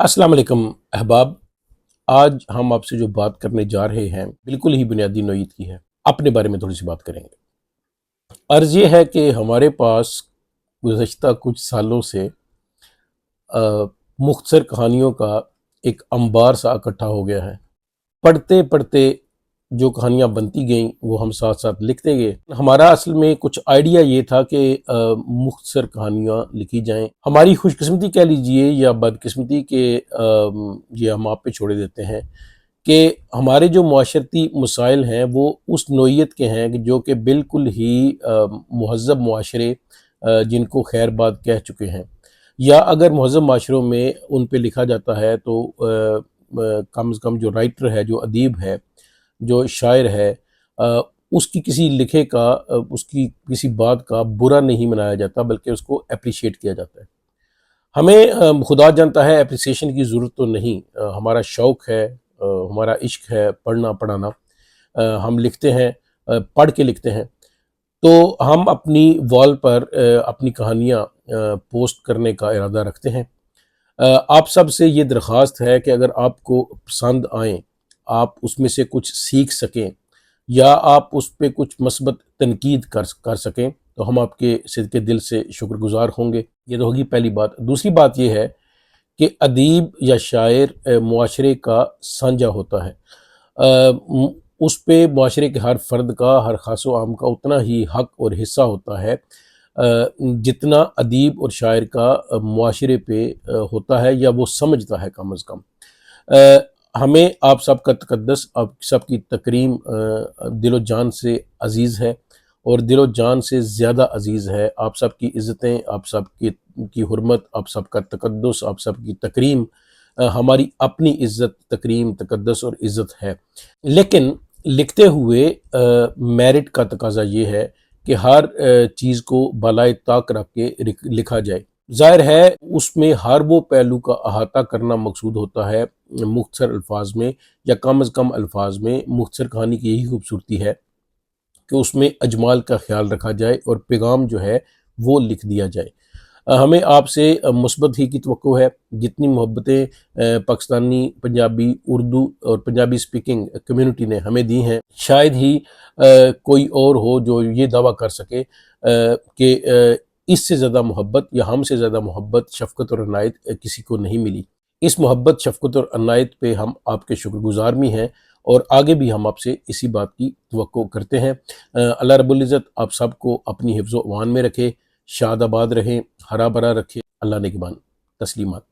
अस्सलाम वालेकुम अहबाब। आज हम आपसे जो बात करने जा रहे हैं बिल्कुल ही बुनियादी नौयत की है। अपने बारे में थोड़ी सी बात करेंगे। अर्ज़ ये है कि हमारे पास गुज़श्ता कुछ सालों से मुख्तसर कहानियों का एक अंबार सा इकट्ठा हो गया है। पढ़ते पढ़ते जो कहानियाँ बनती गईं वो हम साथ साथ लिखते गए। हमारा असल में कुछ आइडिया ये था कि मुख्तसर कहानियाँ लिखी जाएं। हमारी खुशकिस्मती कह लीजिए या बदकिस्मती के ये हम आप पे छोड़े देते हैं कि हमारे जो मुआशरती मसाइल हैं वो उस नौइयत के हैं कि जो कि बिल्कुल ही महज़ब मुआशरे जिनको खैरबाद कह चुके हैं, या अगर महज़ब माशरों में उन पे लिखा जाता है तो कम से कम जो राइटर है, जो अदीब है, जो शायर है, उसकी किसी लिखे का उसकी किसी बात का बुरा नहीं मनाया जाता बल्कि उसको अप्रिशिएट किया जाता है। हमें खुदा जानता है अप्रिसिएशन की ज़रूरत तो नहीं। हमारा शौक़ है, हमारा इश्क है पढ़ना पढ़ाना। हम लिखते हैं, पढ़ के लिखते हैं। तो हम अपनी वॉल पर अपनी कहानियाँ पोस्ट करने का इरादा रखते हैं। आप सब से ये दरख्वास्त है कि अगर आपको पसंद आएँ, आप उसमें से कुछ सीख सकें या आप उस पे कुछ मस्बत तनकीद कर सकें तो हम आपके सिदके दिल से शुक्रगुज़ार होंगे। ये तो होगी पहली बात। दूसरी बात ये है कि अदीब या शायर मुआशरे का साझा होता है। उस पे मुआशरे के हर फ़र्द का, हर ख़ास व आम का उतना ही हक़ और हिस्सा होता है जितना अदीब और शायर का मुआशरे पे होता है या वो समझता है कम अज़ कम। हमें आप सब का तक़द्दुस, आप सब की तकरीम दिलो जान से अज़ीज़ है और दिलो जान से ज़्यादा अज़ीज़ है। आप सब की इज़्ज़तें, आप सब की हुर्मत, आप सब का तक़द्दुस, आप सब की तकरीम हमारी अपनी इज़्ज़त, तकरीम, तक़द्दुस और इज़्ज़त है। लेकिन लिखते हुए मेरिट का तकाज़ा ये है कि हर चीज़ को बालाए ताक रख के लिखा जाए। ज़ाहिर है उसमें हर वो पहलू का अहाता करना मकसूद होता है मुख्तसर अल्फाज में, या कम अज़ कम अल्फाज में। मुख्तसर कहानी की यही खूबसूरती है कि उसमें अजमाल का ख्याल रखा जाए और पैगाम जो है वो लिख दिया जाए। हमें आपसे मुस्बत ही की तवक्को है। जितनी मोहब्बतें पाकिस्तानी, पंजाबी, उर्दू और पंजाबी स्पीकिंग कम्युनिटी ने हमें दी हैं, शायद ही कोई और हो जो ये दावा कर सके कि इससे ज़्यादा मोहब्बत या हमसे ज़्यादा मोहब्बत, शफ़क़त और अनायत किसी को नहीं मिली। इस मोहब्बत, शफ़क़त और अनायत पे हम आपके शुक्रगुज़ार भी हैं और आगे भी हम आपसे इसी बात की तवक्को करते हैं। अल्लाह रब्बुल इज़्ज़त आप सबको अपनी हिफ्ज़ व अमान में रखे, शाद आबाद रहें, हरा भरा रखे। अल्लाह नेगहबान। तस्लीमात।